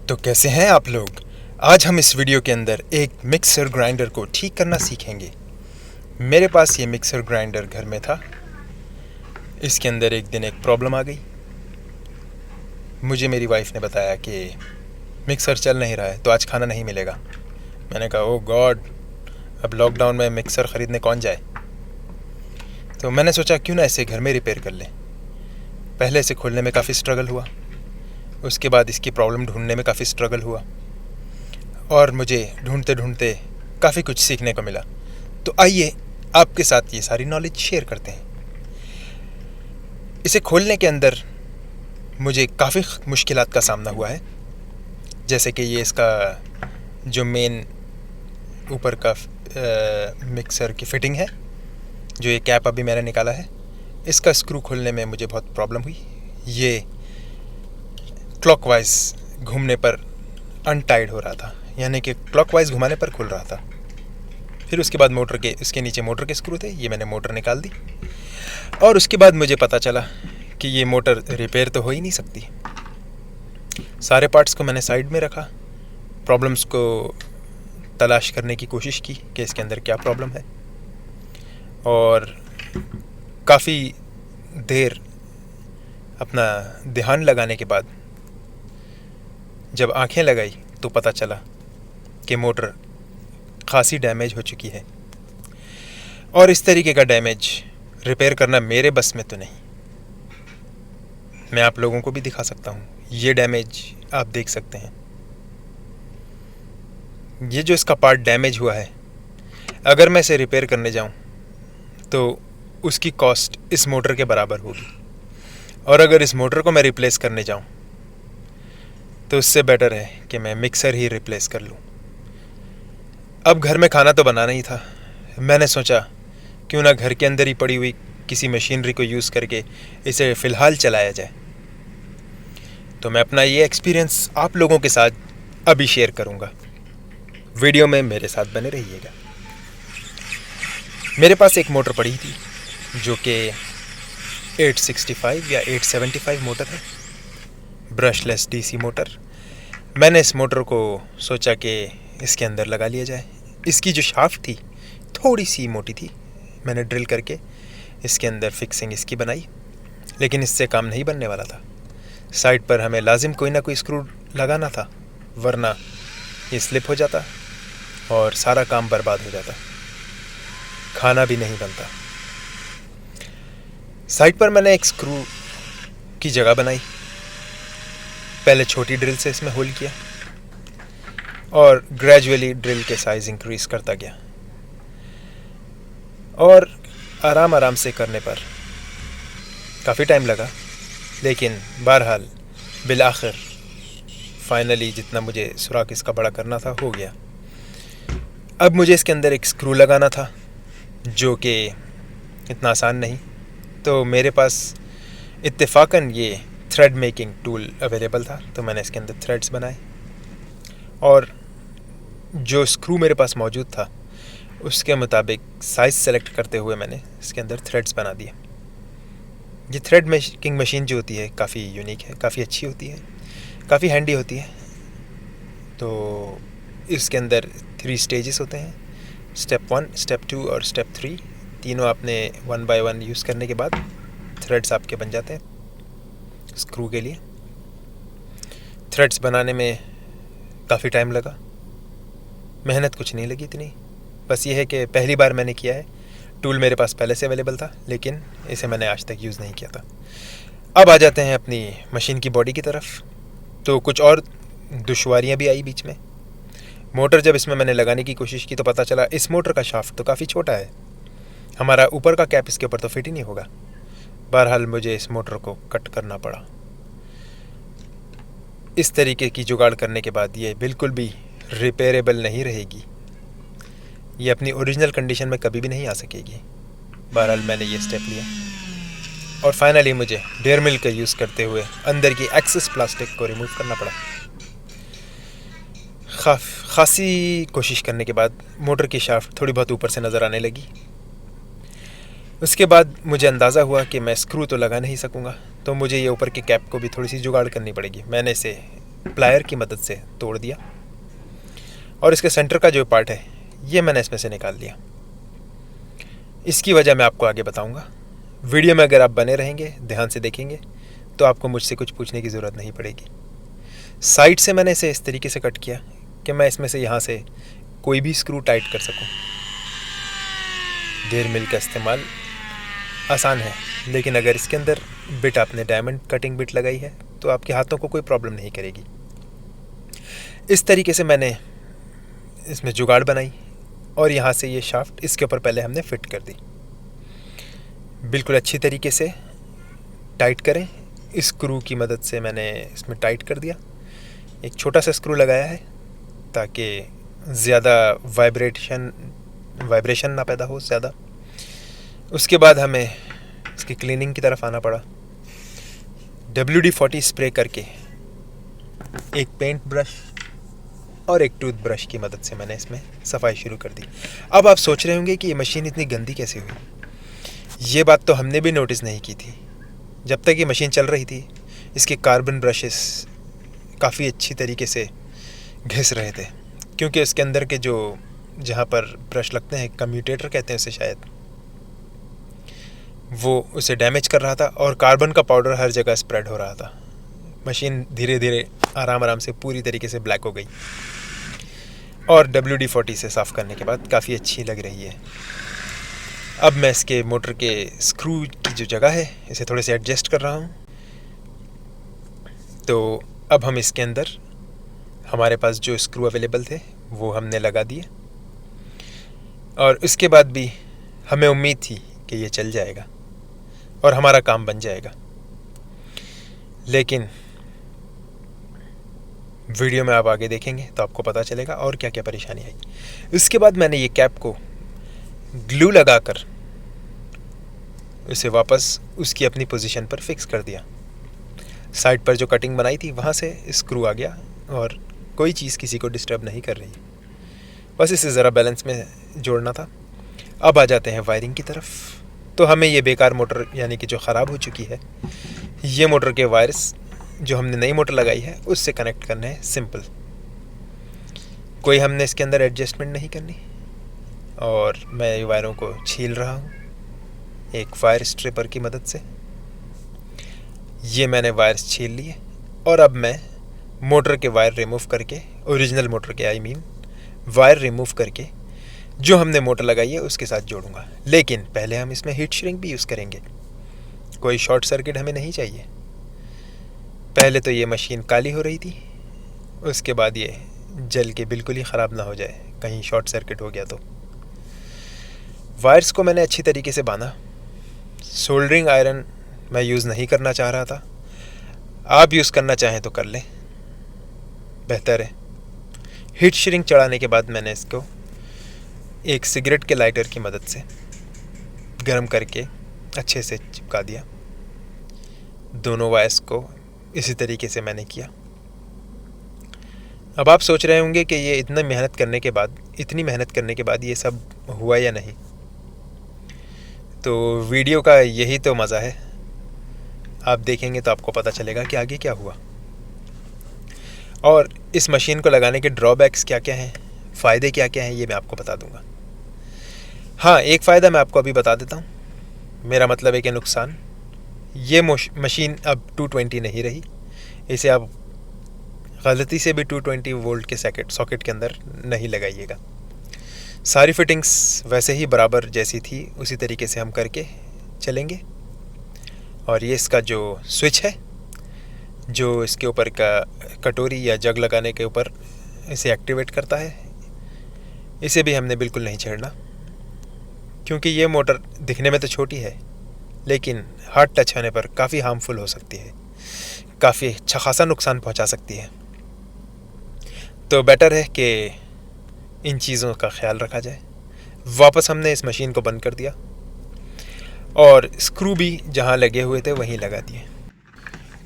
तो कैसे हैं आप लोग। आज हम इस वीडियो के अंदर एक मिक्सर ग्राइंडर को ठीक करना सीखेंगे। मेरे पास ये मिक्सर ग्राइंडर घर में था। इसके अंदर एक दिन एक प्रॉब्लम आ गई। मुझे मेरी वाइफ ने बताया कि मिक्सर चल नहीं रहा है तो आज खाना नहीं मिलेगा। मैंने कहा ओह गॉड, अब लॉकडाउन में मिक्सर ख़रीदने कौन जाए। तो मैंने सोचा क्यों ना इसे घर में रिपेयर कर लें। पहले इसे खोलने में काफ़ी स्ट्रगल हुआ, उसके बाद इसकी प्रॉब्लम ढूंढने में काफ़ी स्ट्रगल हुआ और मुझे ढूंढते ढूंढते काफ़ी कुछ सीखने को मिला। तो आइए आपके साथ ये सारी नॉलेज शेयर करते हैं। इसे खोलने के अंदर मुझे काफ़ी मुश्किलात का सामना हुआ है। जैसे कि ये इसका जो मेन ऊपर का मिक्सर की फ़िटिंग है, जो ये कैप अभी मैंने निकाला है, इसका स्क्रू खोलने में मुझे बहुत प्रॉब्लम हुई। ये क्लॉकवाइज घूमने पर अनटाइड हो रहा था, यानी कि क्लॉकवाइज घुमाने पर खुल रहा था। फिर उसके बाद मोटर के इसके नीचे मोटर के स्क्रू थे, ये मैंने मोटर निकाल दी और उसके बाद मुझे पता चला कि ये मोटर रिपेयर तो हो ही नहीं सकती। सारे पार्ट्स को मैंने साइड में रखा, प्रॉब्लम्स को तलाश करने की कोशिश की कि इसके अंदर क्या प्रॉब्लम है, और काफ़ी देर अपना ध्यान लगाने के बाद जब आंखें लगाई तो पता चला कि मोटर खासी डैमेज हो चुकी है। और इस तरीके का डैमेज रिपेयर करना मेरे बस में तो नहीं। मैं आप लोगों को भी दिखा सकता हूँ, ये डैमेज आप देख सकते हैं। ये जो इसका पार्ट डैमेज हुआ है, अगर मैं इसे रिपेयर करने जाऊँ तो उसकी कॉस्ट इस मोटर के बराबर होगी, और अगर इस मोटर को मैं रिप्लेस करने जाऊँ तो उससे बेटर है कि मैं मिक्सर ही रिप्लेस कर लूँ। अब घर में खाना तो बनाना ही था। मैंने सोचा क्यों ना घर के अंदर ही पड़ी हुई किसी मशीनरी को यूज़ करके इसे फ़िलहाल चलाया जाए। तो मैं अपना ये एक्सपीरियंस आप लोगों के साथ अभी शेयर करूँगा। वीडियो में मेरे साथ बने रहिएगा। मेरे पास एक मोटर पड़ी थी जो कि 865 या 875 मोटर है, ब्रशलेस डीसी मोटर। मैंने इस मोटर को सोचा कि इसके अंदर लगा लिया जाए। इसकी जो शाफ्ट थी थोड़ी सी मोटी थी, मैंने ड्रिल करके इसके अंदर फिक्सिंग इसकी बनाई, लेकिन इससे काम नहीं बनने वाला था। साइड पर हमें लाजिम कोई ना कोई स्क्रू लगाना था, वरना ये स्लिप हो जाता और सारा काम बर्बाद हो जाता, खाना भी नहीं बनता। साइड पर मैंने एक स्क्रू की जगह बनाई। पहले छोटी ड्रिल से इसमें होल किया और ग्रेजुअली ड्रिल के साइज़ इंक्रीज़ करता गया, और आराम आराम से करने पर काफ़ी टाइम लगा, लेकिन बहरहाल बिल आखिर फाइनली जितना मुझे सुराख इसका बड़ा करना था हो गया। अब मुझे इसके अंदर एक स्क्रू लगाना था जो कि इतना आसान नहीं। तो मेरे पास इत्तेफाकन ये थ्रेड मेकिंग टूल अवेलेबल था, तो मैंने इसके अंदर थ्रेड्स बनाए, और जो स्क्रू मेरे पास मौजूद था उसके मुताबिक साइज़ सेलेक्ट करते हुए मैंने इसके अंदर थ्रेड्स बना दिए। ये थ्रेड मेकिंग मशीन जो होती है काफ़ी यूनिक है, काफ़ी अच्छी होती है, काफ़ी हैंडी होती है। तो इसके अंदर 3 स्टेजेस होते हैं, स्टेप 1, स्टेप 2 और स्टेप 3। तीनों आपने 1 बाय 1 यूज़ करने के बाद थ्रेड्स आपके बन जाते हैं स्क्रू के लिए। थ्रेड्स बनाने में काफ़ी टाइम लगा, मेहनत कुछ नहीं लगी इतनी। बस ये है कि पहली बार मैंने किया है। टूल मेरे पास पहले से अवेलेबल था, लेकिन इसे मैंने आज तक यूज़ नहीं किया था। अब आ जाते हैं अपनी मशीन की बॉडी की तरफ। तो कुछ और दुश्वारियाँ भी आई बीच में। मोटर जब इसमें मैंने लगाने की कोशिश की तो पता चला इस मोटर का शाफ्ट तो काफ़ी छोटा है, हमारा ऊपर का कैप इसके ऊपर तो फिट ही नहीं होगा। बहरहाल मुझे इस मोटर को कट करना पड़ा। इस तरीके की जुगाड़ करने के बाद ये बिल्कुल भी रिपेयरेबल नहीं रहेगी, ये अपनी ओरिजिनल कंडीशन में कभी भी नहीं आ सकेगी। बहरहाल मैंने ये स्टेप लिया और फाइनली मुझे डेयर मिल का यूज़ करते हुए अंदर की एक्सेस प्लास्टिक को रिमूव करना पड़ा। खासी कोशिश करने के बाद मोटर की शाफ्ट थोड़ी बहुत ऊपर से नज़र आने लगी। उसके बाद मुझे अंदाज़ा हुआ कि मैं स्क्रू तो लगा नहीं सकूँगा, तो मुझे ये ऊपर के कैप को भी थोड़ी सी जुगाड़ करनी पड़ेगी। मैंने इसे प्लायर की मदद से तोड़ दिया और इसके सेंटर का जो पार्ट है ये मैंने इसमें से निकाल लिया। इसकी वजह मैं आपको आगे बताऊंगा। वीडियो में अगर आप बने रहेंगे, ध्यान से देखेंगे, तो आपको मुझसे कुछ पूछने की ज़रूरत नहीं पड़ेगी। साइड से मैंने इसे इस तरीके से कट किया कि मैं इसमें से यहाँ से कोई भी स्क्रू टाइट कर सकूँ। गेयर मिल का इस्तेमाल आसान है, लेकिन अगर इसके अंदर बिट आपने डायमंड कटिंग बिट लगाई है तो आपके हाथों को कोई प्रॉब्लम नहीं करेगी। इस तरीके से मैंने इसमें जुगाड़ बनाई और यहाँ से ये शाफ्ट इसके ऊपर पहले हमने फिट कर दी। बिल्कुल अच्छी तरीके से टाइट करें। स्क्रू की मदद से मैंने इसमें टाइट कर दिया। एक छोटा सा स्क्रू लगाया है ताकि ज़्यादा वाइब्रेशन ना पैदा हो ज़्यादा। उसके बाद हमें इसकी क्लीनिंग की तरफ आना पड़ा। WD-40 स्प्रे करके एक पेंट ब्रश और एक टूथ ब्रश की मदद से मैंने इसमें सफाई शुरू कर दी। अब आप सोच रहे होंगे कि ये मशीन इतनी गंदी कैसे हुई। ये बात तो हमने भी नोटिस नहीं की थी। जब तक ये मशीन चल रही थी इसके कार्बन ब्रशेस काफ़ी अच्छी तरीके से घिस रहे थे, क्योंकि इसके अंदर के जो जहाँ पर ब्रश लगते हैं, कम्यूटेटर कहते हैं उसे शायद, वो उसे डैमेज कर रहा था और कार्बन का पाउडर हर जगह स्प्रेड हो रहा था। मशीन धीरे धीरे आराम से पूरी तरीके से ब्लैक हो गई और WD-40 से साफ़ करने के बाद काफ़ी अच्छी लग रही है। अब मैं इसके मोटर के स्क्रू की जो जगह है इसे थोड़े से एडजस्ट कर रहा हूँ। तो अब हम इसके अंदर हमारे पास जो स्क्रू अवेलेबल थे वो हमने लगा दिए और इसके बाद भी हमें उम्मीद थी कि ये चल जाएगा और हमारा काम बन जाएगा। लेकिन वीडियो में आप आगे देखेंगे तो आपको पता चलेगा और क्या क्या परेशानी आई। इसके बाद मैंने ये कैप को ग्लू लगाकर उसे वापस उसकी अपनी पोजीशन पर फिक्स कर दिया। साइड पर जो कटिंग बनाई थी वहाँ से स्क्रू आ गया और कोई चीज़ किसी को डिस्टर्ब नहीं कर रही। बस इसे ज़रा बैलेंस में जोड़ना था। अब आ जाते हैं वायरिंग की तरफ। तो हमें ये बेकार मोटर यानी कि जो ख़राब हो चुकी है, ये मोटर के वायर्स जो हमने नई मोटर लगाई है उससे कनेक्ट करने हैं। सिंपल, कोई हमने इसके अंदर एडजस्टमेंट नहीं करनी। और मैं वायरों को छील रहा हूँ एक वायर स्ट्रिपर की मदद से। ये मैंने वायर्स छील लिए और अब मैं मोटर के वायर रिमूव करके, ओरिजिनल मोटर के वायर रिमूव करके जो हमने मोटर लगाई है उसके साथ जोड़ूंगा। लेकिन पहले हम इसमें हीट श्रिंक भी यूज़ करेंगे। कोई शॉर्ट सर्किट हमें नहीं चाहिए। पहले तो ये मशीन काली हो रही थी, उसके बाद ये जल के बिल्कुल ही ख़राब ना हो जाए, कहीं शॉर्ट सर्किट हो गया तो। वायर्स को मैंने अच्छी तरीके से बांधा। सोल्डरिंग आयरन मैं यूज़ नहीं करना चाह रहा था। आप यूज़ करना चाहें तो कर लें, बेहतर है। हीट श्रिंक चढ़ाने के बाद मैंने इसको एक सिगरेट के लाइटर की मदद से गर्म करके अच्छे से चिपका दिया। दोनों वायर्स को इसी तरीके से मैंने किया। अब आप सोच रहे होंगे कि ये इतनी मेहनत करने के बाद ये सब हुआ या नहीं। तो वीडियो का यही तो मज़ा है, आप देखेंगे तो आपको पता चलेगा कि आगे क्या हुआ और इस मशीन को लगाने के ड्रॉबैक्स क्या क्या हैं, फ़ायदे क्या क्या हैं, ये मैं आपको बता दूंगा। हाँ, एक फ़ायदा मैं आपको अभी बता देता हूँ, मेरा मतलब है कि नुकसान। ये मशीन अब 220 नहीं रही। इसे आप गलती से भी 220 वोल्ट के सॉकेट के अंदर नहीं लगाइएगा। सारी फिटिंग्स वैसे ही बराबर जैसी थी उसी तरीके से हम करके चलेंगे। और ये इसका जो स्विच है, जो इसके ऊपर का कटोरी या जग लगाने के ऊपर इसे एक्टिवेट करता है, इसे भी हमने बिल्कुल नहीं छेड़ना, क्योंकि ये मोटर दिखने में तो छोटी है लेकिन हार्ड टच होने पर काफ़ी हार्मफुल हो सकती है, काफ़ी अच्छा खासा नुकसान पहुंचा सकती है। तो बेटर है कि इन चीज़ों का ख्याल रखा जाए। वापस हमने इस मशीन को बंद कर दिया और स्क्रू भी जहां लगे हुए थे वहीं लगा दिए।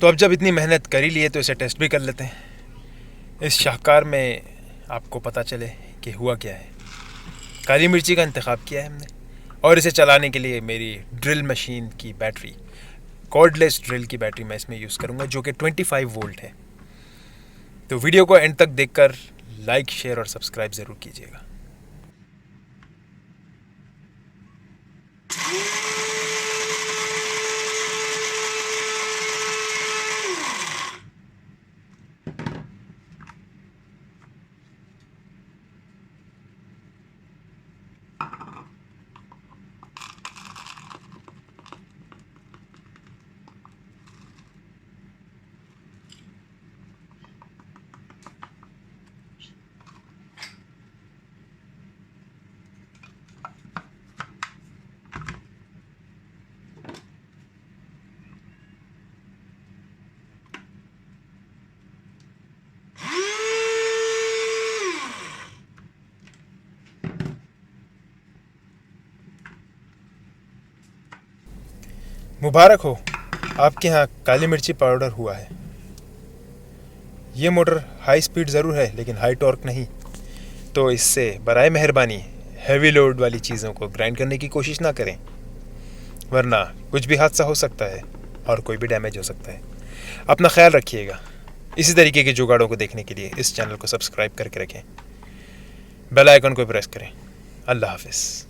तो अब जब इतनी मेहनत कर ही लिए तो इसे टेस्ट भी कर लेते हैं। इस शाहकार में आपको पता चले कि हुआ क्या है। काली मिर्ची का इंतखाब किया है हमने और इसे चलाने के लिए मेरी ड्रिल मशीन की बैटरी, कॉर्डलेस ड्रिल की बैटरी मैं इसमें यूज़ करूँगा, जो कि 25 वोल्ट है। तो वीडियो को एंड तक देखकर लाइक, शेयर और सब्सक्राइब ज़रूर कीजिएगा। मुबारक हो, आपके यहाँ काली मिर्ची पाउडर हुआ है। ये मोटर हाई स्पीड ज़रूर है लेकिन हाई टॉर्क नहीं, तो इससे बराए मेहरबानी हैवी लोड वाली चीज़ों को ग्राइंड करने की कोशिश ना करें, वरना कुछ भी हादसा हो सकता है और कोई भी डैमेज हो सकता है। अपना ख्याल रखिएगा। इसी तरीके के जुगाड़ों को देखने के लिए इस चैनल को सब्सक्राइब करके रखें, बेल आइकन को प्रेस करें। अल्लाह हाफिज़।